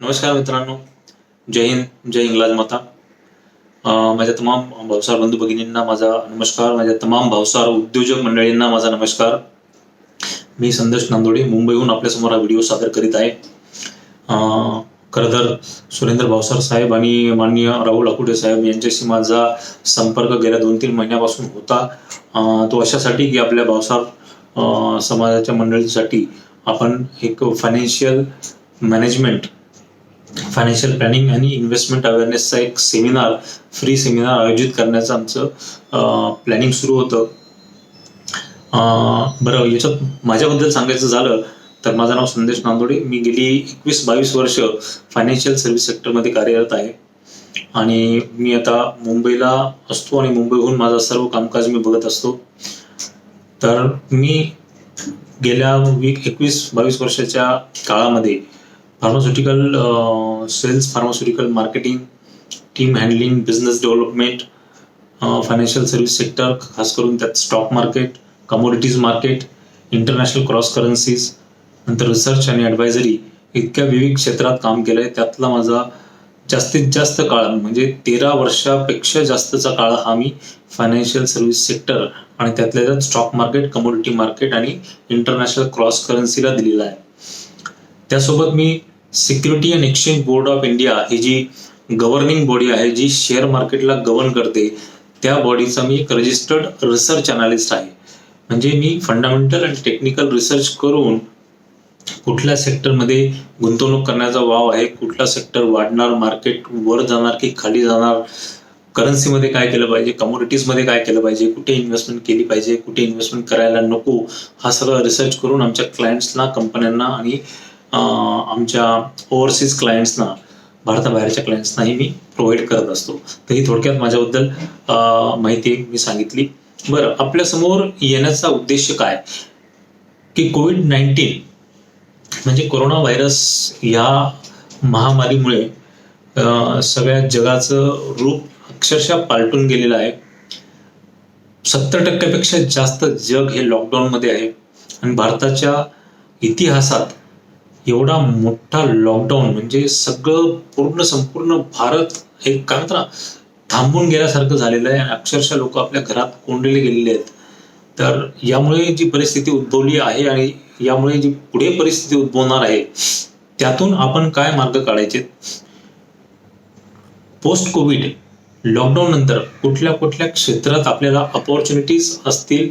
नमस्कार मित्रांनो, जय हिंद, जय इंग्लाज माता. माझ्या तमाम भावसार बंधू भगिनींना माझा नमस्कार. माझ्या तमाम भावसार उद्योजक मंडळींना माझा नमस्कार. मी संदेश नांदोडे मुंबईहून आपल्यासमोर हा व्हिडिओ सादर करीत आहे. खरं तर सुरेंद्र भावसार साहेब आणि माननीय राहुल अकुटे साहेब यांच्याशी माझा संपर्क गेल्या 2-3 महिन्यापासून होता. तो अशासाठी की आपल्या भावसार समाजाच्या मंडळीसाठी आपण एक फायनान्शियल मॅनेजमेंट, फायनान्शियल प्लॅनिंग आणि इन्व्हेस्टमेंट अवेअरनेसचा एक सेमिनार, फ्री सेमिनार आयोजित करण्याचं आमचं प्लॅनिंग सुरू होतं. बरं, याच्यात माझ्याबद्दल सांगायचं झालं तर माझं नाव संदेश नांदोडे. मी गेली 21-22 वर्ष फायनान्शियल सर्व्हिस सेक्टरमध्ये कार्यरत आहे आणि मी आता मुंबईला असतो आणि मुंबईहून माझं सर्व कामकाज मी बघत असतो. तर मी गेल्या 21-22 वर्षाच्या काळामध्ये pharmaceutical sales, pharmaceutical marketing, team handling, business development, financial service sector, खास करून त्यात stock market, commodities market, international cross currencies, नंतर रिसर्च आणि ॲडवायझरी इतक्या विविध क्षेत्रात काम केलं आहे. त्यातला माझा जास्तीत जास्त काळ म्हणजे 13 वर्षापेक्षा जास्तचा काळ हा मी फायनान्शियल सर्व्हिस सेक्टर आणि त्यातल्या त्यात स्टॉक मार्केट, कमोडिटी मार्केट आणि इंटरनॅशनल क्रॉस करन्सीला दिलेला आहे. त्यासोबत मी security and exchange board of India ही जी गव्हर्निंग बॉडी आहे, जी शेअर मार्केटला गव्हर्न करते, त्या बॉडीचा मी एक रजिस्टर्ड रिसर्च अनालिस्ट आहे. म्हणजे मी फंडामेंटल आणि टेक्निकल रिसर्च करून कुठल्या सेक्टरमध्ये गुंतवणूक करण्याचा वाव आहे, कुठला सेक्टर वाढणार, मार्केट वर जाणार की खाली जाणार, करन्सीमध्ये काय केलं पाहिजे, कमोडिटीजमध्ये काय केलं पाहिजे, कुठे इन्व्हेस्टमेंट केली पाहिजे, कुठे इन्व्हेस्टमेंट करायला नको, हा सगळा रिसर्च करून आमच्या क्लायंट्सना, कंपन्यांना आणि आमच्या ओव्हरसीज क्लायंट्सना, भारताबाहेरच्या क्लायंट्सनाही मी प्रोव्हाइड करत असतो. तर ही थोडक्यात माझ्याबद्दल माहिती मी सांगितली. बरं, आपल्यासमोर येण्याचा उद्देश काय की कोविड-19 म्हणजे कोरोना व्हायरस या महामारीमुळे सगळ्या जगाचं रूप अक्षरशः पालटून गेलेलं आहे. 70% जास्त जग हे लॉकडाऊनमध्ये आहे आणि भारताच्या इतिहासात एवढा मोठा लॉकडाऊन म्हणजे सगळं संपूर्ण भारत हे काय म्हणतात थांबून गेल्यासारखं झालेलं आहे आणि अक्षरशः लोक आपल्या घरात कोंडलेले गेलेले आहेत. तर यामुळे जी परिस्थिती उद्भवली आहे आणि यामुळे जी पुढे परिस्थिती उद्भवणार आहे त्यातून आपण काय मार्ग काढायचे, पोस्ट कोविड लॉकडाऊन नंतर कुठल्या कुठल्या क्षेत्रात आपल्याला अपॉर्च्युनिटीज असतील,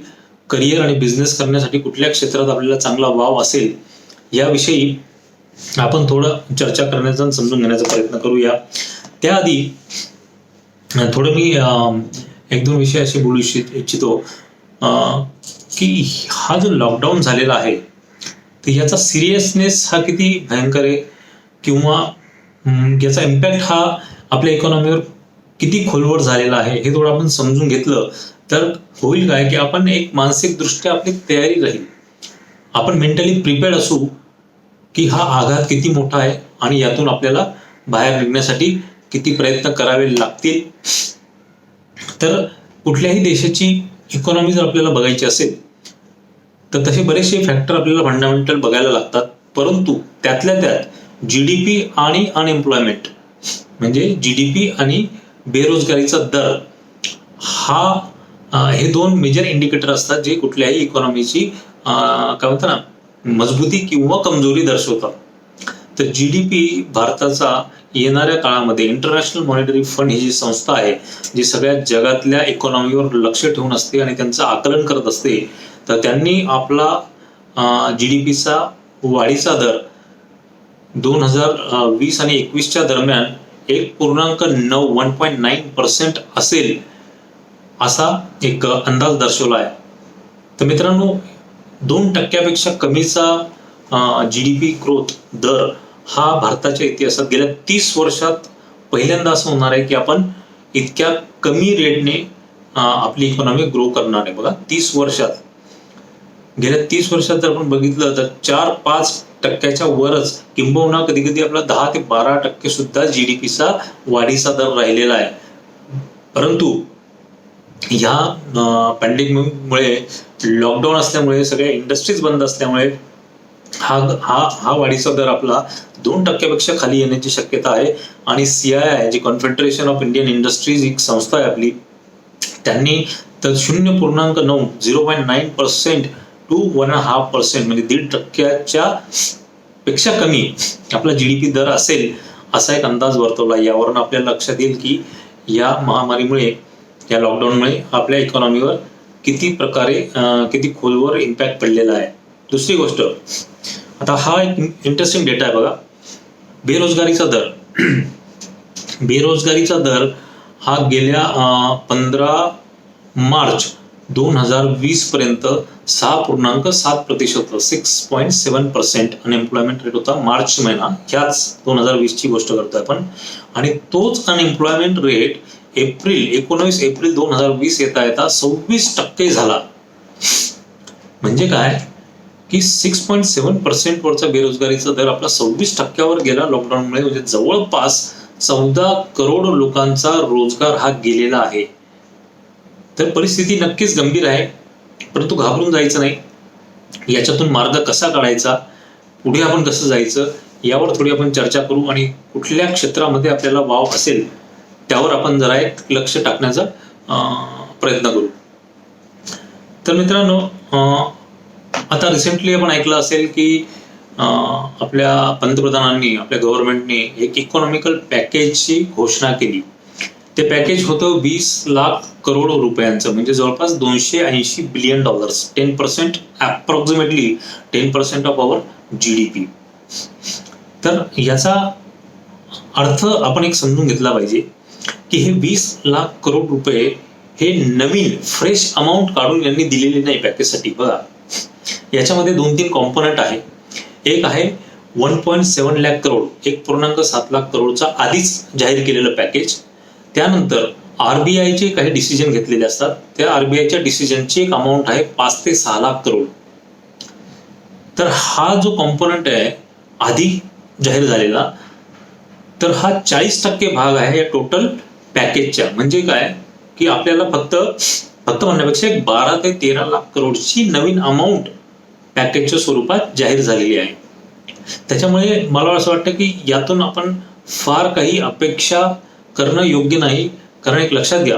करिअर आणि बिझनेस करण्यासाठी कुठल्या क्षेत्रात आपल्याला चांगला वाव असेल, याविषयी आपण थोडं चर्चा करण्याचा आणि समजून घेण्याचा प्रयत्न करूया. त्याआधी थोडं मी 1-2 विषय असे बोलू इच्छितो की हा जो लॉकडाऊन झालेला आहे तर याचा सिरियसनेस हा किती भयंकर आहे किंवा याचा इम्पॅक्ट हा आपल्या इकॉनॉमीवर किती खोलवर झालेला आहे हे थोडं आपण समजून घेतलं तर होईल काय की आपण एक मानसिकदृष्ट्या आपली तयारी राहील, आपण मेंटली प्रिपेअर्ड असू की हा आघात किती मोठा आहे आणि यातून आपल्याला बाहेर निघण्यासाठी किती प्रयत्न करावे लागतील. तर कुठल्याही देशाची इकॉनॉमी जर आपल्याला बघायची असेल तर तसे बरेचसे फॅक्टर आपल्याला फंडामेंटल बघायला लागतात, परंतु त्यातल्या त्यात जीडीपी आणि अनएम्प्लॉयमेंट म्हणजे जीडीपी आणि बेरोजगारीचा दर हे 2 मेजर इंडिकेटर असतात जे कुठल्याही इकॉनॉमीची काय म्हणतात ना मजबूती किंवा कमजोरी दर्शवतात. तर जीडीपी भारताचा येणाऱ्या काळामध्ये इंटरनॅशनल मॉनिटरी फंड ही जी संस्था आहे जी सगळ्या जगातल्या इकॉनॉमीवर लक्ष ठेवून असते आणि त्यांचं आकलन करत असते, तर त्यांनी आपला जीडीपीचा वाढीचा दर 2020 आणि 21च्या दरम्यान 1.9% असेल असा एक अंदाज दर्शवला आहे. तर मित्रांनो, 2% कमीचा जीडीपी ग्रोथ दर हा भारताच्या इतिहासात गेल्या 30 वर्षात पहिल्यांदा असं होणार आहे की आपण इतक्या कमी रेटने आपली इकॉनॉमी ग्रो करणार आहे. बघा, 30 वर्षात, गेल्या 30 वर्षात जर आपण बघितलं तर 4-5% वरच, किंबहुना कधी कधी आपला 10 ते 12% सुद्धा जीडीपीचा वाढीचा दर राहिलेला आहे. परंतु ह्या पॅन्डेमिकमुळे, लॉकडाऊन असल्यामुळे, सगळ्या इंडस्ट्रीज बंद असल्यामुळे हा हा हा वाढीचा दर आपला 2% खाली येण्याची शक्यता आहे. आणि CII जी कॉन्फेडरेशन ऑफ इंडियन इंडस्ट्रीज एक संस्था आहे आपली, त्यांनी तर 0.9 0.9% to 1.5% म्हणजे 1.5% पेक्षा कमी आपला GDP दर असेल असा एक अंदाज वर्तवला. यावरून आपल्याला लक्षात येईल की या महामारीमुळे, या लॉकडाऊनमुळे आपल्या इकॉनॉमीवर किती खोलवर इम्पॅक्ट पडलेला आहे. दुसरी गोष्ट, आता हा एक इंटरेस्टिंग डेटा आहे बघा, बेरोजगारीचा दर. बेरोजगारीचा दर हा गेल्या 15 मार्च 2020 पर्यंत 6.7% होता. 6.7% अनएम्प्लॉयमेंट रेट होता मार्च महिना, ह्याच 2020 ची गोष्ट करतोय आपण. आणि तोच अनएम्प्लॉयमेंट रेट 19 एप्रिल 2020 येता 26% झाला. म्हणजे काय की 6.7% वरचा बेरोजगारीचा दर आपला 26%वर गेला लॉकडाऊनमुळे. म्हणजे जवळपास 14 करोड लोकांचा रोजगार हा गेलेला आहे. तर परिस्थिती नक्कीच गंभीर आहे, परंतु घाबरून जायचं नाही. याच्यातून मार्ग कसा काढायचा, पुढे आपण कसं जायचं, यावर थोडी आपण चर्चा करू आणि कुठल्या क्षेत्रामध्ये आपल्याला वाव असेल त्यावर आपण जरा एक लक्ष टाकण्याचा प्रयत्न करू. तर मित्रांनो, आता रिसेंटली आपण ऐकलं असेल की आपल्या पंतप्रधानांनी, आपल्या गव्हर्नमेंटने एक इकॉनॉमिकल पॅकेजची घोषणा केली. ते पॅकेज होतं 20 लाख करोड रुपयांचं, म्हणजे जवळपास $280 billion. 10% approximately 10% of our GDP. तर याचा अर्थ आपण एक समजून घेतला पाहिजे की हे 20 लाख करोड रुपये हे नवीन फ्रेश अमाऊंट काढून यांनी दिलेली नाही पॅकेजसाठी. बघा, याच्यामध्ये 2-3 कॉम्पोनंट आहे. एक आहे 1.7 लाख करोड, 1.7 लाख करोडचा आधीच जाहीर केलेलं पॅकेज. त्यानंतर RBIचे काही डिसिजन घेतलेले असतात, त्या RBIच्या डिसिजनची एक अमाऊंट आहे 5 ते 6 लाख करोड. तर हा जो कॉम्पोनंट आहे आधी जाहीर झालेला, तर हा 40% भाग आहे या टोटल पॅकेजच्या. म्हणजे काय की आपल्याला फक्त म्हणण्यापेक्षा 12 ते 13 लाख करोडची नवीन अमाऊंट पॅकेजच्या स्वरूपात जाहीर झालेली आहे. त्याच्यामुळे मला असं वाटतं की यातून आपण फार काही अपेक्षा करणं योग्य नाही. कारण एक लक्षात घ्या,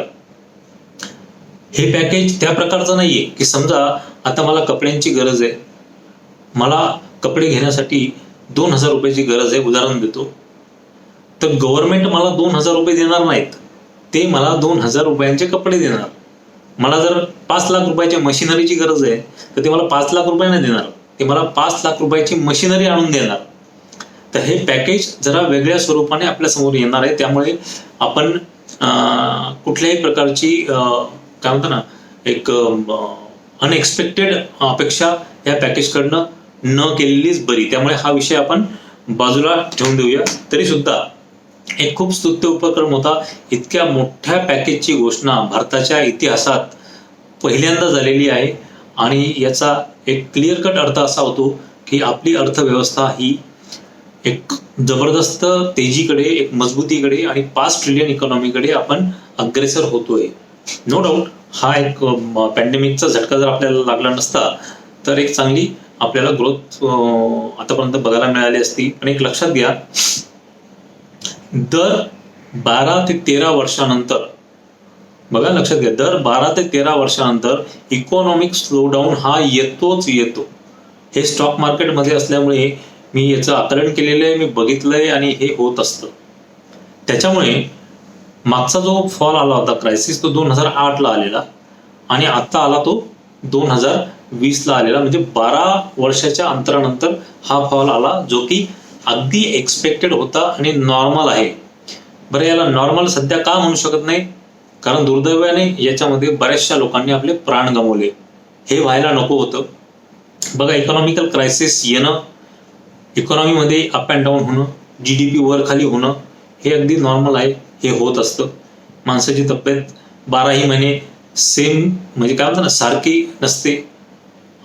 हे पॅकेज त्या प्रकारचं नाहीये की समजा आता मला कपड्यांची गरज आहे, मला कपडे घेण्यासाठी 2,000 रुपयाची गरज आहे, उदाहरण देतो. तर गव्हर्नमेंट मला 2,000 रुपये देणार नाहीत, ते मला 2,000 रुपयांचे कपडे देणार. मला जर 5 लाख रुपयाच्या मशिनरीची गरज आहे तर ते मला 5 लाख रुपये नाही देणार, ते मला 5 लाख रुपयाची मशिनरी आणून देणार. तर हे पॅकेज जरा वेगळ्या स्वरूपाने आपल्या समोर येणार आहे. त्यामुळे आपण कुठल्याही प्रकारची काय म्हणतो ना, एक अनएक्सपेक्टेड अपेक्षा या पॅकेजकडनं न केलेलीच बरी. त्यामुळे हा विषय आपण बाजूला ठेवून देऊया. तरी सुद्धा एक खूप स्तुत्य उपक्रम होता. इतक्या मोठ्या पॅकेजची घोषणा भारताच्या इतिहासात पहिल्यांदा झालेली आहे. आणि याचा एक क्लिअर कट अर्थ असा होतो की आपली अर्थव्यवस्था ही एक जबरदस्त तेजीकडे, एक मजबूतीकडे आणि 5 ट्रिलियन इकॉनॉमीकडे आपण अग्रेसर होतोय. नो डाऊट हा एक पॅन्डेमिकचा झटका जर आपल्याला लागला नसता तर एक चांगली आपल्याला ग्रोथ आतापर्यंत बघायला मिळाली असती. आणि एक लक्षात घ्या, दर 12 ते 13 वर्षानंतर, बघा लक्षात घ्या, दर 12 ते 13 वर्षानंतर इकॉनॉमिक स्लोडाऊन हा येतोच येतो. हे स्टॉक मार्केटमध्ये असल्यामुळे मी याचं आकलन केलेलं आहे, मी बघितलंय आणि हे होत असतं. त्याच्यामुळे मागचा जो फॉल आला होता, क्रायसिस, तो 2008 ला आलेला आणि आता आला तो 2020 ला आलेला. म्हणजे 12 वर्षाच्या अंतरानंतर हा फॉल आला, जो की अगदी एक्सपेक्टेड होता आणि नॉर्मल आहे. बरं, याला नॉर्मल सध्या का म्हणू शकत नाही? कारण दुर्दैवाने याच्यामध्ये बऱ्याचशा लोकांनी आपले प्राण गमावले. हे व्हायला नको होतं. बघा, इकॉनॉमिकल क्रायसिस येणं, इकॉनॉमीमध्ये अप अँड डाऊन होणं, GDP वर खाली होणं, हे अगदी नॉर्मल आहे, हे होत असतं. माणसाची तब्येत 12ही महिने सेम, म्हणजे काय म्हणतात ना, सारखी नसते.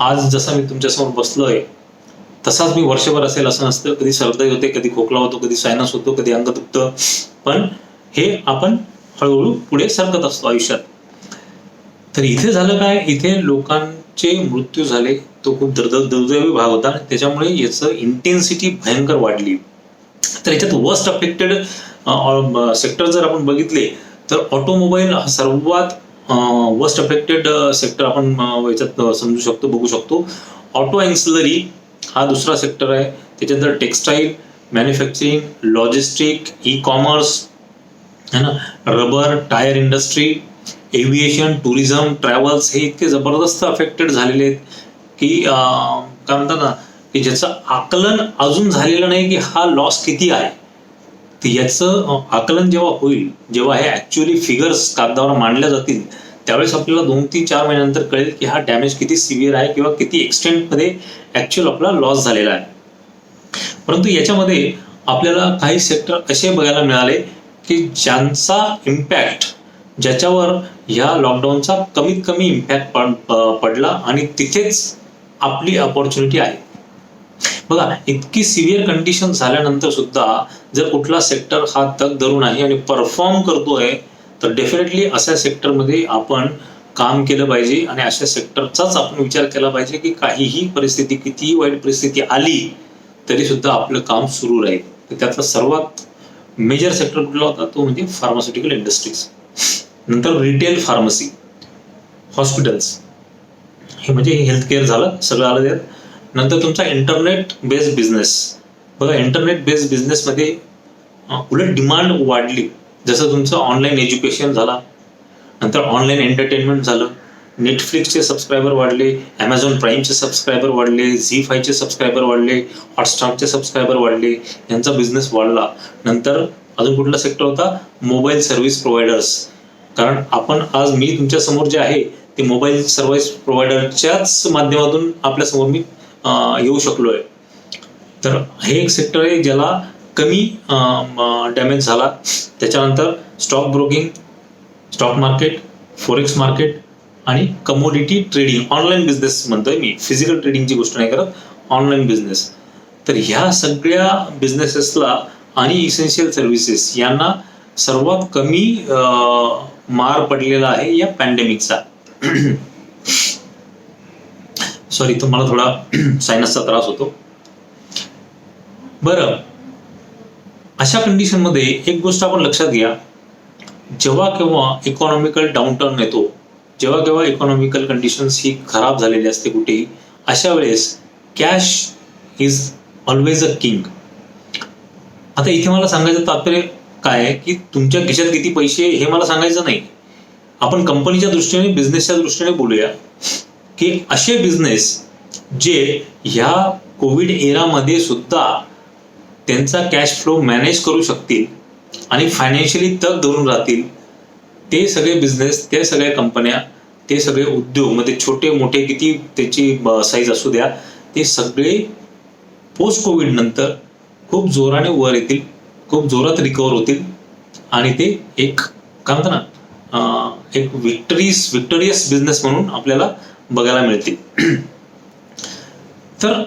आज जसा मी तुमच्यासमोर बसलोय तसाच मी वर्षभर असेल असं नसतं. कधी सर्दी होते, कधी खोकला होतो, कधी सायनस होतो, कधी अंग दुखतं. पण हे आपण हळूहळू पुढे सरकत असतो आयुष्यात. तर इथे झालं काय, इथे लोकांचे मृत्यू झाले, तो खूप दुर्दैवी भाग होता. त्याच्यामुळे याचं इंटेन्सिटी भयंकर वाढली. तर याच्यात वर्स्ट अफेक्टेड सेक्टर जर आपण बघितले तर ऑटोमोबाईल हा सर्वात वर्स्ट अफेक्टेड सेक्टर आपण याच्यात समजू शकतो, बघू शकतो. ऑटो ॲन्सिलरी हा दुसरा सेक्टर आहे. त्याच्यानंतर textile, manufacturing, logistic, e commerce है ना, rubber, tyre industry, aviation, tourism, travels हे इतके जबरदस्त अफेक्टेड झालेले आहेत की काय म्हणतात ना, की ज्याचं आकलन अजून झालेलं नाही की हा लॉस किती आहे. तर याचं आकलन जेव्हा होईल, जेव्हा हे ऍक्च्युअली फिगर्स कागदावर मांडल्या जातील, त्यावेळेस आपल्याला 2-3-4 महिन्यानंतर कळेल की हा डॅमेज किती सिव्हिअर आहे किंवा किती एक्सटेंटमध्ये ऍक्च्युअल आपला लॉस झालेला आहे. परंतु याच्यामध्ये आपल्याला काही सेक्टर असे बघायला मिळाले की ज्यांचा इम्पॅक्ट, ज्याच्यावर ह्या लॉकडाऊनचा कमीत कमी इम्पॅक्ट पडला आणि तिथेच आपली अपॉर्च्युनिटी आहे. बघा, इतकी सिव्हिअर कंडिशन झाल्यानंतर सुद्धा जर कुठला सेक्टर हा तग धरून आहे आणि परफॉर्म करतोय, तर डेफिनेटली अशा सेक्टरमध्ये आपण काम केलं पाहिजे आणि अशा सेक्टरचाच आपण विचार केला पाहिजे की काहीही परिस्थिती, कितीही वाईट परिस्थिती आली तरी सुद्धा आपलं काम सुरू राहील. तर त्यातला सर्वात मेजर सेक्टर कुठला होता, तो म्हणजे फार्मास्युटिकल इंडस्ट्रीज. नंतर रिटेल फार्मसी, हॉस्पिटल्स, हे म्हणजे हेल्थ केअर झालं, सगळं आलं त्यात. नंतर तुमचा इंटरनेट बेस्ड बिझनेस. बघा, इंटरनेट बेस्ड बिझनेसमध्ये उलट डिमांड वाढली. जसं तुमचं ऑनलाईन एज्युकेशन झाला, नंतर ऑनलाईन एंटरटेनमेंट झालं, नेटफ्लिक्सचे सबस्क्रायबर वाढले, ॲमेझॉन प्राईमचे सबस्क्रायबर वाढले, झी5चे सबस्क्रायबर वाढले, हॉटस्टारचे सबस्क्रायबर वाढले, यांचा बिझनेस वाढला. नंतर अजून कुठला सेक्टर होता, मोबाईल सर्व्हिस प्रोव्हायडर्स. कारण आपण आज, मी तुमच्या समोर जे आहे ते मोबाईल सर्व्हिस प्रोव्हायडरच्याच माध्यमातून आपल्यासमोर मी येऊ शकलो आहे. तर हे एक सेक्टर आहे ज्याला कमी डॅमेज झाला. त्याच्यानंतर stock broking, stock market, forex market आणि कमोडिटी ट्रेडिंग, ऑनलाईन बिझनेस म्हणतोय मी, फिजिकल ट्रेडिंगची गोष्ट नाही करत, ऑनलाईन बिझनेस. तर ह्या सगळ्या बिझनेसेसला आणि इसेन्शियल सर्व्हिसेस यांना सर्वात कमी मार पडलेला आहे या पॅन्डेमिकचा. सॉरी, तो मला थोडा सायनसचा त्रास होतो. बरं, अशा कंडिशनमध्ये एक गोष्ट आपण लक्षात घ्या, जेव्हा केव्हा इकॉनॉमिकल डाऊनटर्न येतो, जेव्हा केव्हा इकॉनॉमिकल कंडिशन्स ही खराब झालेली असते कुठेही, अशा वेळेस cash is always a king. आता इथे मला सांगायचं तात्पर्य काय आहे की तुमच्या खिशात किती पैसे हे मला सांगायचं नाही. आपण कंपनीच्या दृष्टीने, बिझनेसच्या दृष्टीने बोलूया की असे बिझनेस जे ह्या कोविड एरामध्ये सुद्धा त्यांचा कॅश फ्लो मॅनेज करू शकतील आणि फायनान्शियली तग धरून राहतील, ते सगळे बिझनेस, ते सगळ्या कंपन्या, ते सगळे उद्योग, मध्ये छोटे मोठे किती त्याची साईज असू द्या, ते सगळे पोस्ट कोविड नंतर खूप जोराने वर येतील, खूप जोरात रिकवर होतील आणि ते एक काय म्हणतात ना, एक विक्टोरियस बिझनेस म्हणून आपल्याला बघायला मिळतील. तर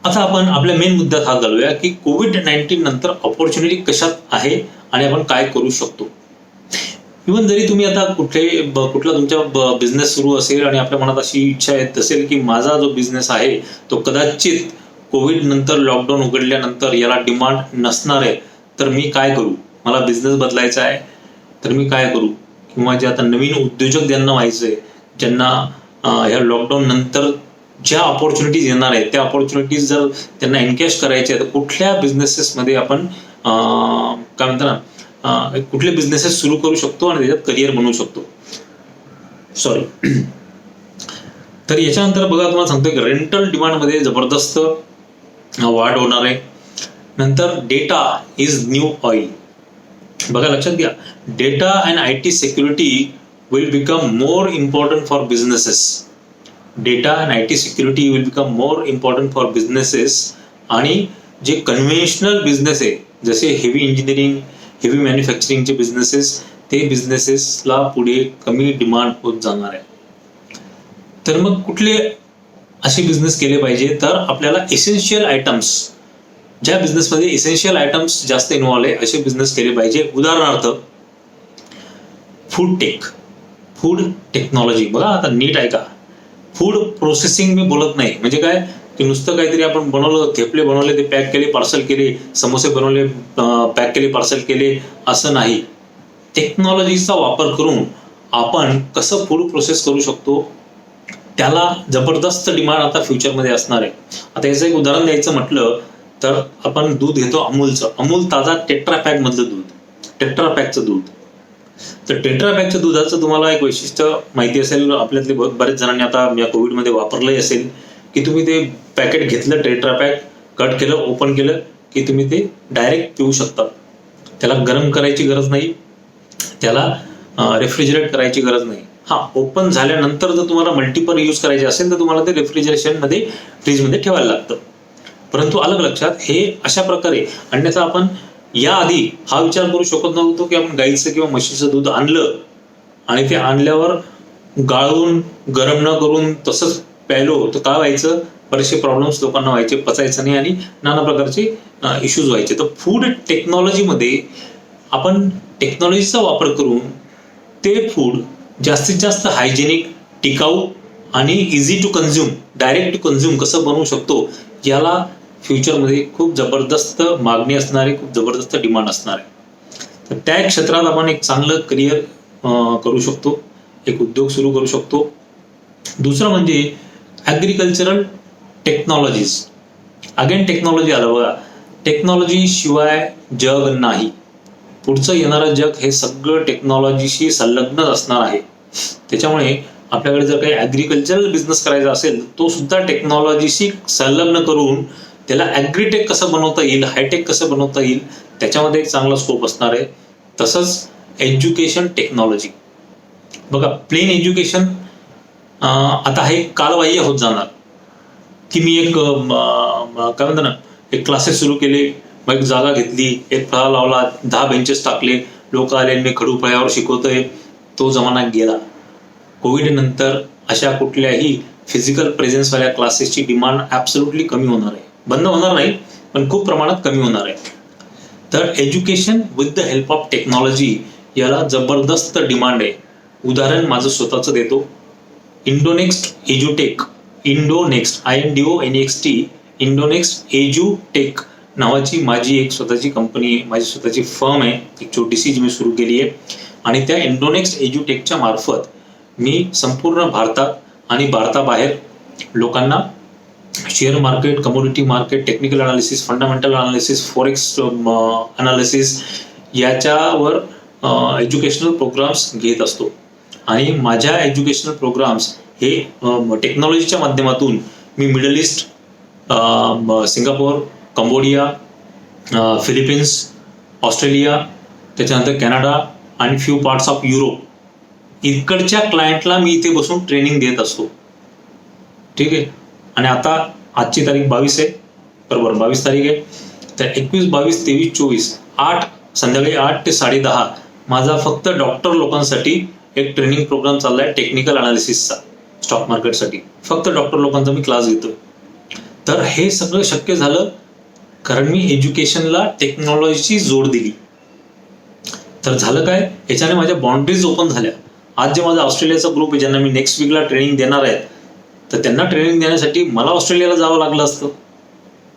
आता आपण आपल्या मेन मुद्द्यात हात घालूया की कोविड-19 नंतर ऑपॉर्च्युनिटी कशात आहे आणि आपण काय करू शकतो. इव्हन जरी तुम्ही आता कुठला तुमचा बिझनेस सुरू असेल आणि आपल्या मनात अशी इच्छा येत असेल की माझा जो बिझनेस आहे तो कदाचित कोविड नंतर, लॉकडाऊन उघडल्यानंतर याला डिमांड नसणार आहे, तर मी काय करू, मला बिझनेस बदलायचा आहे तर मी काय करू, किंवा जे आता नवीन उद्योजक ज्यांना व्हायचंय, ज्यांना ह्या लॉकडाऊन नंतर ज्या ऑपॉर्च्युनिटीज येणार आहेत त्या ऑपॉर्च्युनिटीज जर त्यांना एनकॅश करायचे आहेत, तर कुठल्या बिझनेसेसमध्ये आपण काय म्हणतो ना, कुठले बिझनेसेस सुरू करू शकतो आणि त्याच्यात करिअर बनवू शकतो. सॉरी. तर याच्यानंतर बघा, तुम्हाला सांगतो की रेंटल डिमांडमध्ये जबरदस्त वाढ होणार आहे. नंतर डेटा इज न्यू ऑइल. बघा, लक्षात घ्या, data and IT security will become more important for businesses. Data and IT security will become more important for businesses. आणि जे कन्व्हेन्शनल बिझनेस आहे, जसे हेवी इंजिनिअरिंग, हेवी मॅन्युफॅक्चरिंगचे बिझनेसेस, ते बिझनेसेसला पुढे कमी डिमांड होत जाणार आहे. तर मग कुठले असे बिझनेस केले पाहिजे, तर आपल्याला इसेन्शियल आयटम्स, ज्या बिझनेसमध्ये इसेन्शियल आयटम्स जास्त इन्व्हॉल्व आहे असे बिझनेस केले पाहिजे. उदाहरणार्थ फूड टेक्नॉलॉजी. बघा, आता नीट ऐका, फूड प्रोसेसिंग मी बोलत नाही. म्हणजे काय की नुसतं काहीतरी आपण बनवलं, थेपले बनवले, ते पॅक केले, पार्सल केले, समोसे बनवले, पॅक केले, पार्सल केले, असं नाही. टेक्नॉलॉजीचा वापर करून आपण कसं फूड प्रोसेस करू शकतो, त्याला जबरदस्त डिमांड आता फ्युचरमध्ये असणार आहे. आता याचं एक उदाहरण द्यायचं म्हटलं तर आपण दूध घेतो अमूलचं. अमूल ताजा टेट्रा पॅक मधलं दूध, टेट्रा पॅकचं दूध. तर टेट्रा पॅकच्या दुधाचं तुम्हाला एक वैशिष्ट्य माहिती असेल, आपल्यातले बरेच जणांनी आता या कोविडमध्ये वापरलंही असेल, की तुम्ही ते पॅकेट घेतलं, टेट्रा पॅक कट केलं, ओपन केलं की तुम्ही ते डायरेक्ट पिऊ शकता. त्याला गरम करायची गरज नाही, त्याला रेफ्रिजरेट करायची गरज नाही. हा, ओपन झाल्यानंतर जर तुम्हाला मल्टिपल यूज करायचे असेल तर तुम्हाला ते रेफ्रिजरेशनमध्ये, फ्रीजमध्ये ठेवायला लागतं. परंतु अलग लक्षात, हे अशा प्रकारे. अन्यथा आपण याआधी हा विचार करू शकत नव्हतो की आपण गाईचं किंवा म्हशीचं दूध आणलं आणि ते आणल्यावर गाळून गरम न करून तसंच प्यायलो तर काय व्हायचं, बरेचसे प्रॉब्लेम्स लोकांना व्हायचे, पचायचं नाही आणि नाना प्रकारचे इश्यूज व्हायचे. तर फूड टेक्नॉलॉजीमध्ये आपण टेक्नॉलॉजीचा वापर करून ते फूड जास्तीत जास्त हायजेनिक, टिकाऊ आणि easy to consume, direct to consume कसं बनवू शकतो, याला फ्युचरमध्ये खूप जबरदस्त मागणी असणार आहे, खूप जबरदस्त डिमांड असणार आहे. तर त्या क्षेत्रात आपण एक चांगलं करिअर करू शकतो, एक उद्योग सुरू करू शकतो. दुसरं म्हणजे ॲग्रिकल्चरल टेक्नॉलॉजीज. अगेन टेक्नॉलॉजी आलं बघा. टेक्नॉलॉजी शिवाय जग नाही. पुढचं येणारं जग हे सगळं टेक्नॉलॉजीशी संलग्न असणार आहे. त्याच्यामुळे आपल्याकडे जर काही ॲग्रिकल्चरल बिझनेस करायचा असेल, तो सुद्धा टेक्नॉलॉजीशी संलग्न करून त्याला ॲग्रीटेक कसं बनवता येईल, हायटेक कसं बनवता येईल, त्याच्यामध्ये एक चांगला स्कोप असणार आहे. तसंच एज्युकेशन टेक्नॉलॉजी बघा. प्लेन एज्युकेशन आता हे कालबाह्य होत जाणार, की मी एक काय म्हणतो ना, एक क्लासेस सुरू केले, मग एक जागा घेतली, एक फळा लावला, 10 बेंचेस टाकले, लोक आले, मी खडू फळ्यावर शिकवतोय. तो जमाना गेला. कोविड नंतर अशा कुठल्याही फिजिकल प्रेझेन्सवाल्या क्लासेसची डिमांड ॲब्सोल्युटली कमी होणार आहे. बंद होणार नाही, पण खूप प्रमाणात कमी होणार आहे. तर education with the help of technology याला जबरदस्त डिमांड आहे. उदाहरण माझं स्वतःचं देतो. इंडोनेक्स्ट एज्युटेक, इंडोनेक्स्ट INDONEXT, इंडोनेक्स्ट एज्युटेक नावाची माझी एक स्वतःची कंपनी आहे, माझी स्वतःची फर्म आहे, एक छोटीशी जी मी सुरू केली आहे. आणि त्या इंडोनेक्स्ट एज्युटेकच्या मार्फत मी संपूर्ण भारतात आणि भारताबाहेर लोकांना share market, commodity market, technical analysis, fundamental analysis, forex analysis याच्यावर एज्युकेशनल प्रोग्राम्स घेत असतो. आणि माझ्या एज्युकेशनल प्रोग्राम्स हे टेक्नॉलॉजीच्या माध्यमातून मी middle east, Singapore, Cambodia, Philippines, Australia, त्याच्यानंतर कॅनडा आणि फ्यू पार्ट्स ऑफ युरोप इकडच्या क्लायंटला मी इथे बसून ट्रेनिंग देत असतो. ठीक आहे. आणि आता आजची तारीख 22 आहे, बरोबर, 22 तारीख आहे. तर 21, 22, 23, 24 संध्याकाळी 8 ते 10:30 माझा फक्त डॉक्टर लोकांसाठी एक ट्रेनिंग प्रोग्राम चाललाय, टेक्निकल अनालिसिसचा, स्टॉक मार्केटसाठी. फक्त डॉक्टर लोकांचा मी क्लास घेतोय. तर हे सगळं शक्य झालं कारण मी एज्युकेशनला टेक्नॉलॉजीची जोड दिली. तर झालं काय, याच्याने माझ्या बाउंड्रीज ओपन झाल्या. आज जे माझा ऑस्ट्रेलियाचा ग्रुप आहे, ज्यांना मी नेक्स्ट वीकला ट्रेनिंग देणार आहे, तर त्यांना ट्रेनिंग देण्यासाठी मला ऑस्ट्रेलियाला जावं लागलं असतं,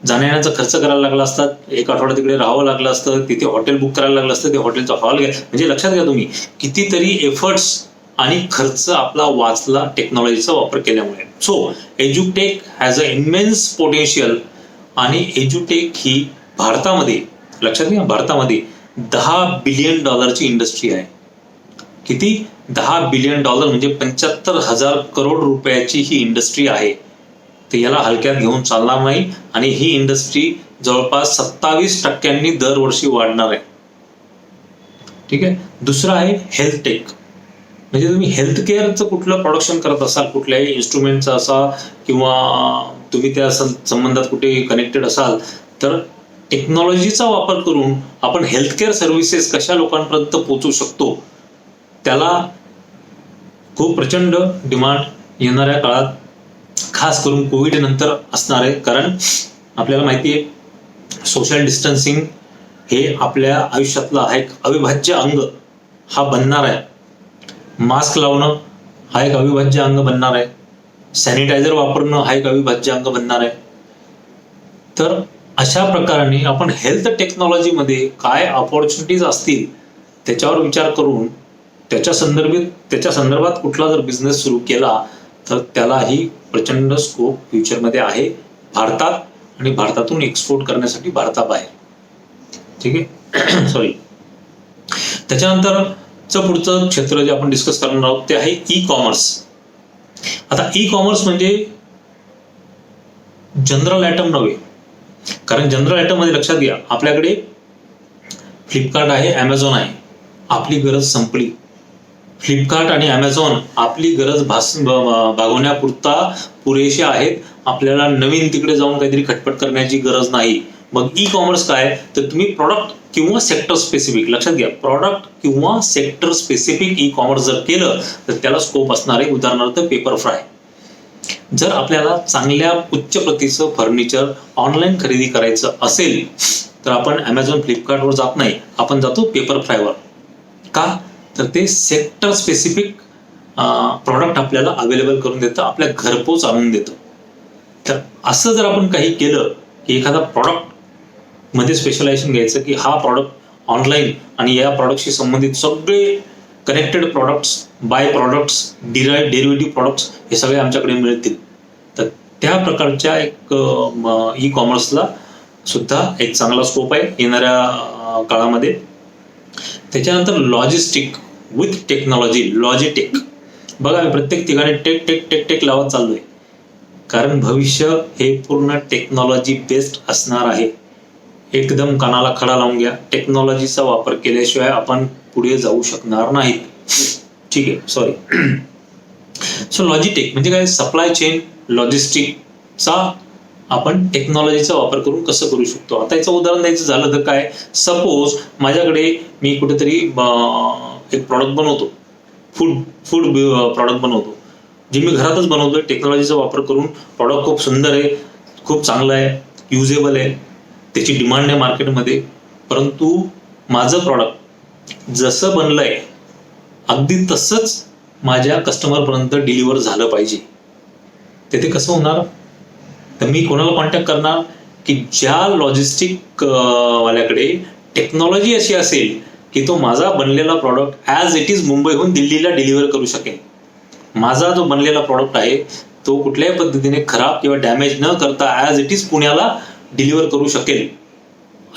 जाण्या येण्याचा खर्च करायला लागला असता, एक आठवडा तिकडे राहावं लागलं असतं, तिथे हॉटेल बुक करायला लागलं असतं, ते हॉटेलचा हॉल घ्या. म्हणजे लक्षात घ्या तुम्ही, कितीतरी एफर्ट्स आणि खर्च आपला वाचला टेक्नॉलॉजीचा वापर केल्यामुळे. सो एज्युटेक हॅज अ इमेन्स पोटेन्शियल. आणि एज्युटेक ही भारतामध्ये, लक्षात घ्या, भारतामध्ये $10 बिलियन इंडस्ट्री आहे. किती? $10 बिलियन म्हणजे 75,000 करोड रुपयाची ही इंडस्ट्री आहे. तर याला हलक्यात घेऊन चालणार नाही. आणि ही इंडस्ट्री जवळपास 27% दरवर्षी वाढणार आहे. ठीक आहे. दुसरं आहे हेल्थ टेक. म्हणजे तुम्ही हेल्थ केअरचं कुठलं प्रोडक्शन करत असाल, कुठल्याही इन्स्ट्रुमेंटचं असा, किंवा तुम्ही त्या संबंधात कुठे कनेक्टेड असाल, तर टेक्नॉलॉजीचा वापर करून आपण हेल्थ केअर सर्व्हिसेस कशा लोकांपर्यंत पोहोचू शकतो, त्याला खूप प्रचंड डिमांड येणाऱ्या काळात, खास करून कोविड नंतर असणार आहे. कारण आपल्याला माहिती आहे सोशल डिस्टन्सिंग हे आपल्या आयुष्यातला हा एक अविभाज्य अंग हा बनणार आहे. मास्क लावणं हा एक अविभाज्य अंग बनणार आहे. सॅनिटायझर वापरणं हा एक अविभाज्य अंग बनणार आहे. तर अशा प्रकारे आपण हेल्थ टेक्नॉलॉजीमध्ये काय अपॉर्च्युनिटीज असतील त्याच्यावर विचार करून त्याच्या संदर्भात कुठला जर बिझनेस सुरू केला तर त्यालाही प्रचंड स्कोप फ्युचरमध्ये आहे भारतात आणि भारतातून एक्सपोर्ट करण्यासाठी भारताबाहेर. ठीक आहे. सॉरी. त्याच्यानंतरचं पुढचं क्षेत्र जे आपण डिस्कस करणार आहोत ते आहे ई कॉमर्स. आता ई कॉमर्स म्हणजे जनरल आयटम नव्हे, कारण जनरल आयटम मध्ये लक्षात घ्या आपल्याकडे फ्लिपकार्ट आहे, ॲमेझॉन आहे. आपली गरज संपली. फ्लिपकार्ट आणि ॲमेझॉन आपली गरज भागवण्यापुरता पुरेशे आहेत. आपल्याला नवीन तिकडे जाऊन काहीतरी खटपट करण्याची गरज नाही. मग ई कॉमर्स काय, तर तुम्ही प्रॉडक्ट किंवा सेक्टर स्पेसिफिक, लक्षात घ्या, प्रॉडक्ट किंवा सेक्टर स्पेसिफिक ई कॉमर्स जर केलं तर त्याला स्कोप असणार आहे. उदाहरणार्थ पेपर फ्राय. जर आपल्याला चांगल्या उच्च प्रतीचं फर्निचर ऑनलाईन खरेदी करायचं असेल तर आपण ॲमेझॉन फ्लिपकार्टवर जात नाही, आपण जातो पेपर फ्रायवर. का, तर ते सेक्टर स्पेसिफिक प्रॉडक्ट आपल्याला अवेलेबल करून देतं, आपल्या घरपोच आणून देतं. तर असं जर आपण काही केलं की एखादा प्रॉडक्ट मध्ये स्पेशलायझेशन घ्यायचं की हा प्रॉडक्ट ऑनलाईन आणि या प्रॉडक्टशी संबंधित सगळे connected products, by products, derivative products हे सगळे आमच्याकडे मिळतील. तर त्या प्रकारच्या एक ई कॉमर्सला सुद्धा एक चांगला स्कोप आहे येणाऱ्या काळामध्ये. त्याच्यानंतर लॉजिस्टिक विथ टेक्नॉलॉजी, लॉजिटेक. बघा मी प्रत्येक ठिकाणी टेक टेक टेक टेक लावत चाललोय, कारण भविष्य हे पूर्ण टेक्नॉलॉजी बेस्ड असणार आहे. एकदम कानाला खडा लावून घ्या, टेक्नॉलॉजीचा वापर केल्याशिवाय आपण पुढे जाऊ शकणार नाहीत. ठीक आहे. सॉरी. सो लॉजिटेक म्हणजे काय, सप्लाय चेन लॉजिस्टिकचा आपण टेक्नॉलॉजीचा वापर करून कसं करू शकतो. आता याचं उदाहरण द्यायचं झालं तर काय, सपोज माझ्याकडे मी कुठेतरी एक प्रॉडक्ट बनवतो, फूड प्रॉडक्ट बनवतो, जे मी घरातच बनवतोय. टेक्नॉलॉजीचा वापर करून प्रॉडक्ट खूप सुंदर आहे, खूप चांगलं आहे, युजेबल आहे, त्याची डिमांड आहे मार्केटमध्ये. परंतु माझं प्रॉडक्ट जसं बनलंय अगदी तसंच माझ्या कस्टमरपर्यंत डिलिव्हर झालं पाहिजे. ते कसं होणार, तर मी कोणाला कॉन्टॅक्ट करणार की ज्या लॉजिस्टिक वाल्याकडे टेक्नॉलॉजी अशी असेल की तो माझा बनलेला प्रॉडक्ट ॲज इट इज मुंबईहून दिल्लीला डिलिव्हर करू शकेल. माझा जो बनलेला प्रॉडक्ट आहे तो कुठल्याही पद्धतीने खराब किंवा डॅमेज न करता ॲज इट इज पुण्याला डिलिव्हर करू शकेल.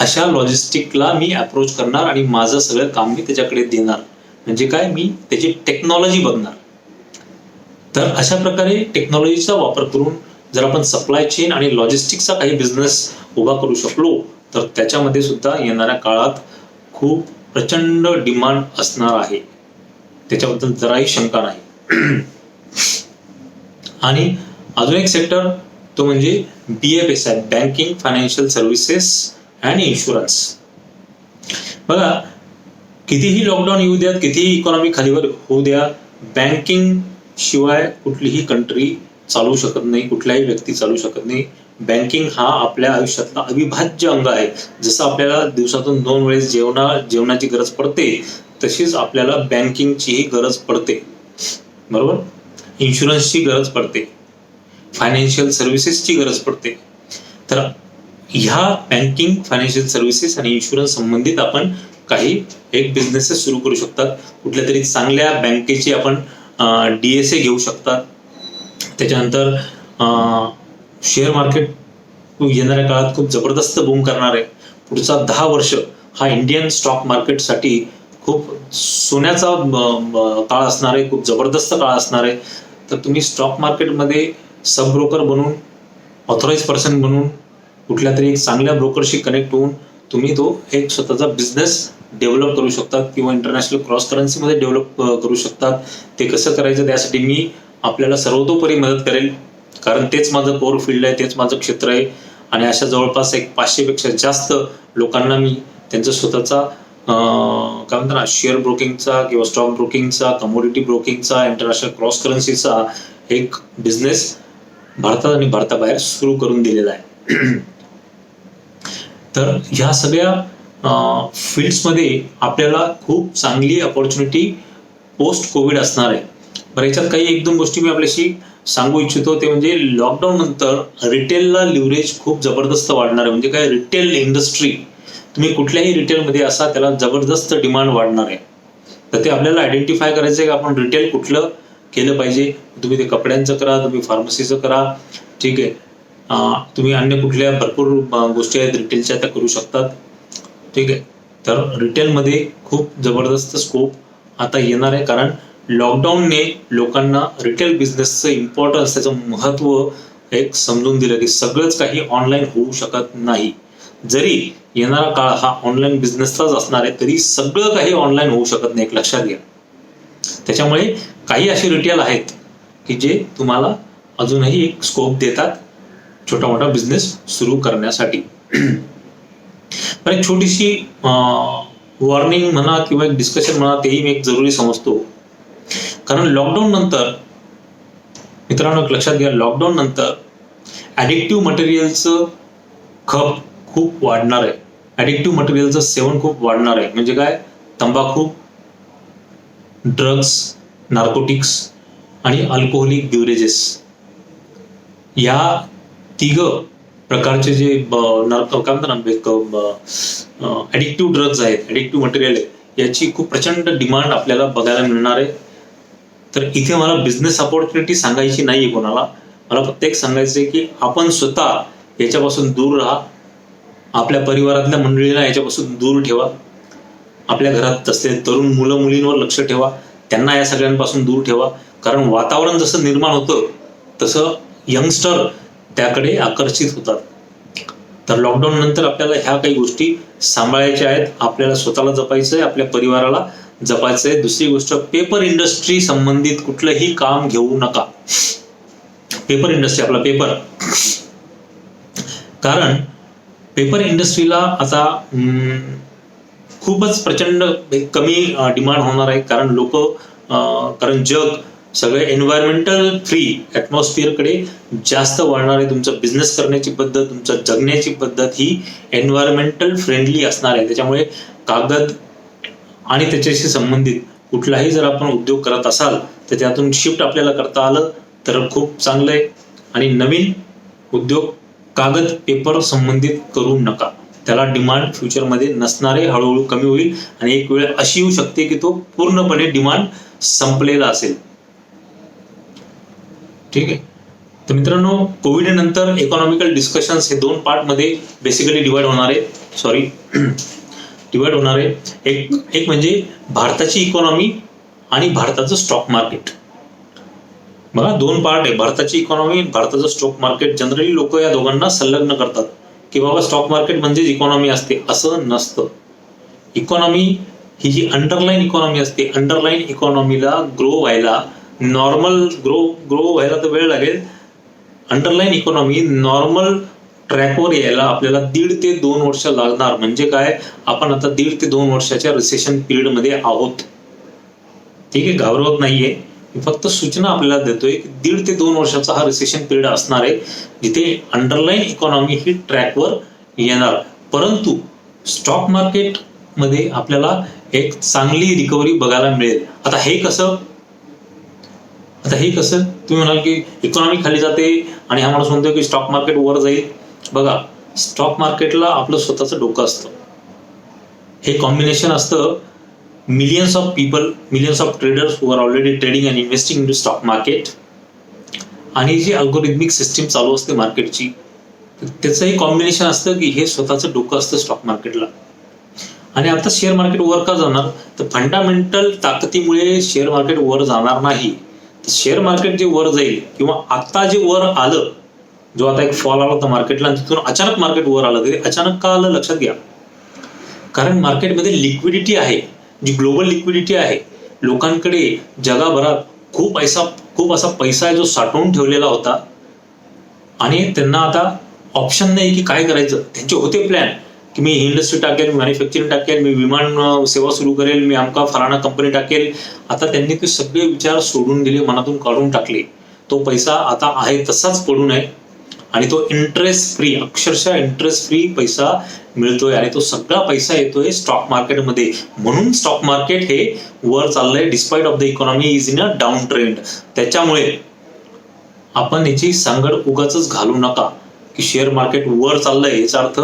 अशा लॉजिस्टिकला मी अप्रोच करणार आणि माझं सगळं काम मी त्याच्याकडे देणार. म्हणजे काय, मी त्याची टेक्नॉलॉजी बघणार. तर अशा प्रकारे टेक्नॉलॉजीचा वापर करून जर आपण सप्लाय चेन आणि लॉजिस्टिकचा काही बिझनेस उभा करू शकलो तर त्याच्यामध्ये सुद्धा येणाऱ्या काळात खूप प्रचंड डिमांड असणार आहे, त्याच्याबद्दल जराही शंका नाही. आणि अजून एक सेक्टर तो म्हणजे BFSI, banking, financial services and insurance. बघा कितीही लॉकडाऊन येऊ द्या, कितीही इकॉनॉमी खालीवर होऊ द्या, बँकिंग शिवाय कुठलीही कंट्री चालू शकत नाही, कुठलाही व्यक्ती चालू शकत नाही. बँकिंग हा आपल्या आयुष्यातला अविभाज्य अंग आहे. जसं आपल्याला दिवसातून 2 वेळेस जेवणाची गरज पडते तशीच आपल्याला बँकिंगचीही गरज पडते. बरोबर. इन्शुरन्सची गरज पडते, फायनान्शियल सर्व्हिसेसची गरज पडते. तर ह्या बँकिंग, फायनान्शियल सर्व्हिसेस आणि इन्शुरन्स संबंधित आपण काही एक बिझनेसेस सुरू करू शकतात. कुठल्या तरी चांगल्या बँकेची आपण DSA घेऊ शकतात. त्याच्यानंतर शेअर मार्केट येणाऱ्या काळात खूप जबरदस्त बूम करणार आहे. पुढचा 10 वर्ष हा इंडियन स्टॉक मार्केटसाठी खूप सोन्याचा काळ असणार आहे, खूप जबरदस्त काळ असणार आहे. तर तुम्ही स्टॉक मार्केटमध्ये सब ब्रोकर बनून, ऑथराइज पर्सन बनून, कुठल्या तरी एक चांगल्या ब्रोकरशी कनेक्ट होऊन तुम्ही तो एक स्वतःचा बिझनेस डेव्हलप करू शकतात किंवा इंटरनॅशनल क्रॉस करन्सीमध्ये डेव्हलप करू शकतात. ते कसं करायचं त्यासाठी मी आपल्याला सर्वतोपरी मदत करेल, कारण तेच माझं कोर फील्ड आहे, तेच माझं क्षेत्र आहे. आणि अशा जवळपास एक 500 पेक्षा जास्त लोकांना मी त्यांचा स्वतःचा काय म्हणतात ना, शेअर ब्रोकिंगचा किंवा स्टॉक ब्रोकिंगचा, कमोडिटी ब्रोकिंगचा, इंटरनॅशनल क्रॉस करन्सीचा एक बिझनेस भारतात आणि भारताबाहेर सुरू करून दिलेला आहे. तर ह्या सगळ्या फील्ड्समध्ये आपल्याला खूप चांगली अपॉर्च्युनिटी पोस्ट कोविड असणार आहे. बरं, याच्यात काही 1-2 गोष्टी मी आपल्याशी सांगू इच्छितो ते म्हणजे लॉकडाऊन नंतर रिटेलला लिव्हरेज खूप जबरदस्त वाढणार आहे. म्हणजे काय, रिटेल इंडस्ट्री, तुम्ही कुठल्याही रिटेलमध्ये असा, त्याला जबरदस्त डिमांड वाढणार आहे. तर ते आपल्याला आयडेंटिफाय करायचं आहे की आपण रिटेल कुठलं केलं पाहिजे. तुम्ही ते कपड्यांचं करा, तुम्ही फार्मसीचं करा, ठीक आहे. तुम्ही अन्य कुठल्या भरपूर गोष्टी आहेत रिटेलच्या, त्या करू शकतात, ठीक आहे. तर रिटेलमध्ये खूप जबरदस्त स्कोप आता येणार आहे, कारण लॉकडाऊनने लोकांना रिटेल बिझनेसचं इम्पॉर्टन्स, त्याचं महत्त्व एक समजून दिलं की सगळंच काही ऑनलाईन होऊ शकत नाही. जरी येणारा काळ हा ऑनलाईन बिझनेसचाच असणार आहे, तरी सगळं काही ऑनलाईन होऊ शकत नाही, एक लक्षात घ्या. त्याच्यामुळे काही असे रिटेल आहेत की जे तुम्हाला अजूनही एक स्कोप देतात छोटा मोठा बिझनेस सुरू करण्यासाठी. पण एक छोटीशी वॉर्निंग म्हणा किंवा एक डिस्कशन म्हणा, तेही मी एक जरुरी समजतो. कारण लॉकडाऊन नंतर मित्रांनो एक लक्षात घ्या, लॉकडाऊन नंतर ॲडिक्टिव्ह मटेरियलचं खप खूप वाढणार आहे. ॲडिक्टिव्ह मटेरियलचं सेवन खूप वाढणार आहे. म्हणजे काय, तंबाखू, ड्रग्स, नार्कोटिक्स आणि अल्कोहोलिक बिव्हरेजेस, या तिघ प्रकारचे जे काय म्हणतात ना, ॲडिक्टिव्ह ड्रग्ज आहेत, ॲडिक्टिव्ह मटेरियल आहे, याची खूप प्रचंड डिमांड आपल्याला बघायला मिळणार आहे. तर इथे मला बिझनेस अपॉर्च्युनिटी सांगायची नाही आहे कोणाला, मला फक्त एक सांगायचं आहे की आपण स्वतः याच्यापासून दूर राहा, आपल्या परिवारातल्या मंडळीला याच्यापासून दूर ठेवा, आपल्या घरात असलेले तरुण मुलं मुलींवर लक्ष ठेवा, त्यांना या सगळ्यांपासून दूर ठेवा. कारण वातावरण जसं निर्माण होतं तसं यंगस्टर त्याकडे आकर्षित होतात. तर लॉकडाऊन नंतर आपल्याला ह्या काही गोष्टी सांभाळायच्या आहेत. आपल्याला स्वतःला जपायचं आहे, आपल्या परिवाराला जपायचं आहे. दुसरी गोष्ट, पेपर इंडस्ट्री संबंधित कुठलंही काम घेऊ नका. पेपर इंडस्ट्री, आपला पेपर, कारण पेपर इंडस्ट्रीला आता खूपच प्रचंड कमी डिमांड होणार आहे. कारण जग सगळे एन्व्हायरमेंटल फ्री ॲटमॉस्फिअरकडे जास्त वळणार आहे. तुमचं बिझनेस करण्याची पद्धत, तुमचं जगण्याची पद्धत ही एन्व्हायरमेंटल फ्रेंडली असणार आहे. त्याच्यामुळे कागद आणि त्याच्याशी संबंधित कुठलाही जर आपण उद्योग करत असाल तर त्यातून शिफ्ट आपल्याला करता आलं तर खूप चांगलं आहे. आणि नवीन उद्योग कागद पेपर संबंधित करू नका, त्याला डिमांड फ्युचरमध्ये नसणार आहे, हळूहळू कमी होईल आणि एक वेळ अशी येऊ शकते की तो पूर्णपणे डिमांड संपलेला असेल, ठीक आहे. तर मित्रांनो, कोविड नंतर इकॉनॉमिकल डिस्कशन्स हे 2 पार्टमध्ये बेसिकली डिवाइड होणार आहे. एक म्हणजे भारताची इकॉनॉमी आणि भारताचं स्टॉक मार्केट. बघा, 2 पार्ट आहे, भारताची इकॉनॉमी, भारताचं स्टॉक मार्केट. जनरली लोक या दोघांना संलग्न करतात की बाबा स्टॉक मार्केट म्हणजेच इकॉनॉमी असते, असं नसतं. इकॉनॉमी ही जी अंडरलाईन इकॉनॉमी असते, अंडरलाईन इकॉनॉमीला ग्रो व्हायला, नॉर्मल ग्रो व्हायला तर वेळ लागेल. अंडरलाईन इकॉनॉमी नॉर्मल ट्रॅकवर यायला आपल्याला 1.5 ते 2 वर्ष लागणार. म्हणजे काय, आपण आता 1.5 ते 2 वर्षाच्या रिसेशन पिरियडमध्ये आहोत, ठीक आहे. घाबरवत नाहीये, फक्त सूचना आपल्याला देतोय की 1.5 ते 2 वर्षाचा हा रिसेशन पिरियड असणार आहे, जिथे अंडरलाईन इकॉनॉमी ही ट्रॅकवर येणार. परंतु स्टॉक मार्केटमध्ये आपल्याला एक चांगली रिकव्हरी बघायला मिळेल. आता हे कसं तुम्ही म्हणाल की इकॉनॉमी खाली जाते आणि हा माणूस म्हणतोय की स्टॉक मार्केट वर जाईल. बघा, स्टॉक मार्केटला आपलं स्वतःचं डोकं असतं, हे कॉम्बिनेशन असतं millions of people, millions of traders who are already trading and investing into stock market, आणि जी अल्गोरिथमिक सिस्टीम चालू असते मार्केटची, त्याचं हे कॉम्बिनेशन असतं की हे स्वतःचं डोकं असतं स्टॉक मार्केटला. आणि आता शेअर मार्केट वर का जाणार, तर फंडामेंटल ताकदीमुळे शेअर मार्केट वर जाणार नाही. शेअर मार्केट जे वर जाईल किंवा आता जे वर आलं, जो आता एक फॉल आला होता मार्केटला आणि तिथून अचानक मार्केट वर आलं, तरी अचानक का आलं लक्षात घ्या. कारण मार्केटमध्ये लिक्विडिटी आहे, जी ग्लोबल लिक्विडिटी आहे. लोकांकडे जगभरात खूप असा पैसा आहे जो साठवून ठेवलेला होता आणि त्यांना आता ऑप्शन नाही की काय करायचं. त्यांचे होते प्लॅन की मी इंडस्ट्री टाकेल, मी मॅन्युफॅक्चरिंग टाकेल, मी विमान सेवा सुरू करेल, मी आमका फलाना कंपनी टाकेल. आता त्यांनी ते सगळे विचार सोडून दिले, मनातून काढून टाकले. तो पैसा आता आहे तसाच पडून आहे आणि तो इंटरेस्ट फ्री, अक्षरशः इंटरेस्ट फ्री पैसा मिळतोय आणि तो सगळा पैसा येतोय स्टॉक मार्केटमध्ये. म्हणून स्टॉक मार्केट हे वर चाललंय despite of the economy is in a down trend. त्याच्यामुळे आपण याची सांगड उगाचच घालू नका की शेअर मार्केट वर चाललंय याचा अर्थ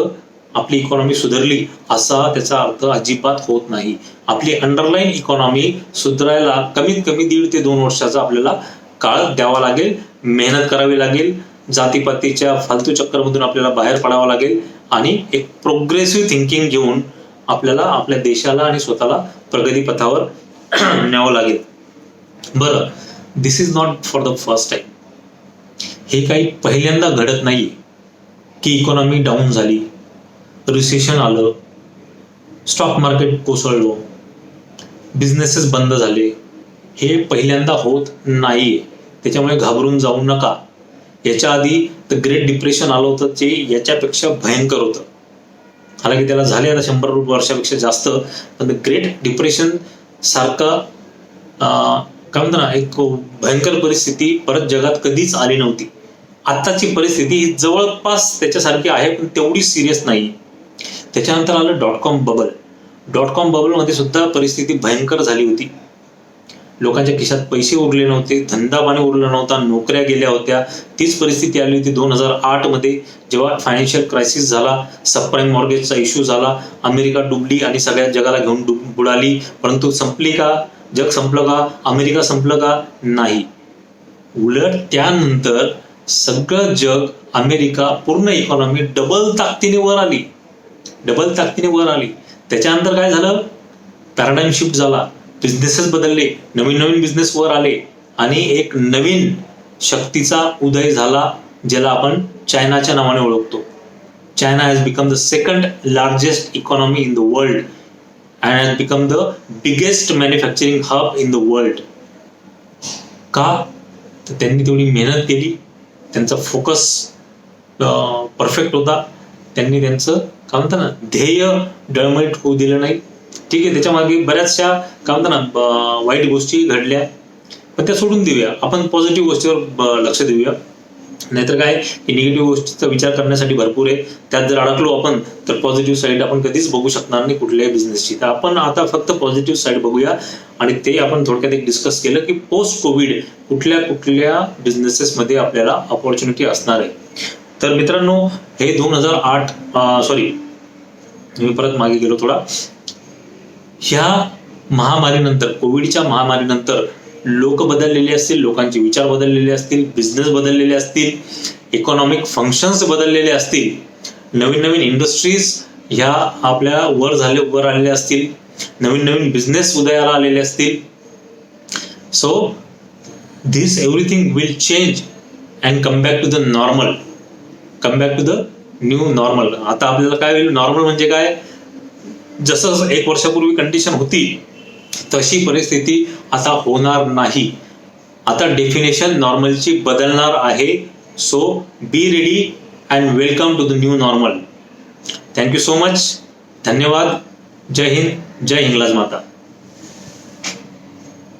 आपली इकॉनॉमी सुधारली असा त्याचा अर्थ अजिबात होत नाही. आपली अंडरलाईन इकॉनॉमी सुधारायला कमीत कमी 1.5 ते 2 वर्षाचा आपल्याला काळ द्यावा लागेल, मेहनत करावी लागेल, जातीपातीच्या फालतू चक्करमधून आपल्याला बाहेर पडावं लागेल आणि एक प्रोग्रेसिव्ह थिंकिंग घेऊन आपल्याला आपल्या देशाला आणि स्वतःला प्रगती पथावर न्यावं लागेल. बरं, this is not for the first time. हे काही पहिल्यांदा घडत नाही की इकॉनॉमी डाऊन झाली, रिसेशन आलं, स्टॉक मार्केट कोसळलो, बिझनेसेस बंद झाले. हे पहिल्यांदा होत नाहीये, त्याच्यामुळे घाबरून जाऊ नका. याच्या आधी द ग्रेट डिप्रेशन आलं होतं, जे याच्यापेक्षा भयंकर होतं. हालाकी त्याला झाले आता 100 वर्षापेक्षा जास्त, पण द ग्रेट डिप्रेशन सारखा काय म्हणतो ना, एक भयंकर परिस्थिती परत जगात कधीच आली नव्हती. आत्ताची परिस्थिती ही जवळपास त्याच्यासारखी आहे, पण तेवढी सिरियस नाही. त्याच्यानंतर आलं .com बबल. .com बबलमध्ये सुद्धा परिस्थिती भयंकर झाली होती. लोकांच्या खिशात पैसे उरले नव्हते, धंदा पाणी उरला नव्हता, नोकऱ्या गेल्या होत्या. तीच परिस्थिती आली होती 2008 मध्ये, जेव्हा फायनान्शियल क्रायसिस झाला, सबप्राईम मॉर्गेजचा इश्यू झाला, अमेरिका डुबली आणि सगळ्या जगाला घेऊन बुडाली. परंतु संपली का? जग संपलं का? अमेरिका संपलं का? नाही. उलट त्यानंतर सगळं जग, अमेरिका, पूर्ण इकॉनॉमी डबल ताकदीने वर आली. त्याच्यानंतर काय झालं? पॅराडाईम शिफ्ट झाला, बिझनेसेस बदलले, नवीन बिझनेस वर आले आणि एक नवीन शक्तीचा उदय झाला, ज्याला आपण चायनाच्या नावाने ओळखतो. China has become the second largest economy in the world and has become the biggest manufacturing hub in the world. का? तर त्यांनी तेवढी मेहनत केली, त्यांचा फोकस परफेक्ट होता, त्यांनी त्यांचं काय म्हणतात ना ध्येय डळमळीत होऊ दिलं नाही. ठीक आहे, त्याच्या मागे बऱ्याचशा काय म्हणतात ना वाईट गोष्टी घडल्या, पण त्या सोडून देऊया, आपण पॉझिटिव्ह गोष्टीवर लक्ष देऊया. नाहीतर काय की निगेटिव्ह गोष्टीचा विचार करण्यासाठी भरपूर आहे. त्यात जर अडकलो आपण तर पॉझिटिव्ह साईड आपण कधीच बघू शकणार नाही कुठल्याही बिझनेसची. तर आपण आता फक्त पॉझिटिव्ह साईड बघूया आणि ते आपण थोडक्यात एक डिस्कस केलं की पोस्ट कोविड कुठल्या बिझनेसेसमध्ये आपल्याला ऑपॉर्च्युनिटी असणार आहे. तर मित्रांनो, हे 2008 मी परत मागे गेलो थोडा. ह्या महामारीनंतर, कोविडच्या महामारीनंतर लोक बदललेले असतील, लोकांचे विचार बदललेले असतील, बिझनेस बदललेले असतील, इकॉनॉमिक फंक्शन्स बदललेले असतील, नवीन इंडस्ट्रीज ह्या आपल्या वर आलेल्या असतील, नवीन बिझनेस उदयाला आलेले असतील. So this everything will change and come back to the normal, come back to the new normal. आता आपल्याला काय होईल? नॉर्मल म्हणजे काय? जसं 1 वर्षापूर्वी कंडिशन होती तशी परिस्थिती आता होणार नाही. आता डेफिनेशन नॉर्मलची बदलणार आहे. So be ready and welcome to the new normal. Thank you so much. धन्यवाद. जय हिंद, जय हिंगलाज माता.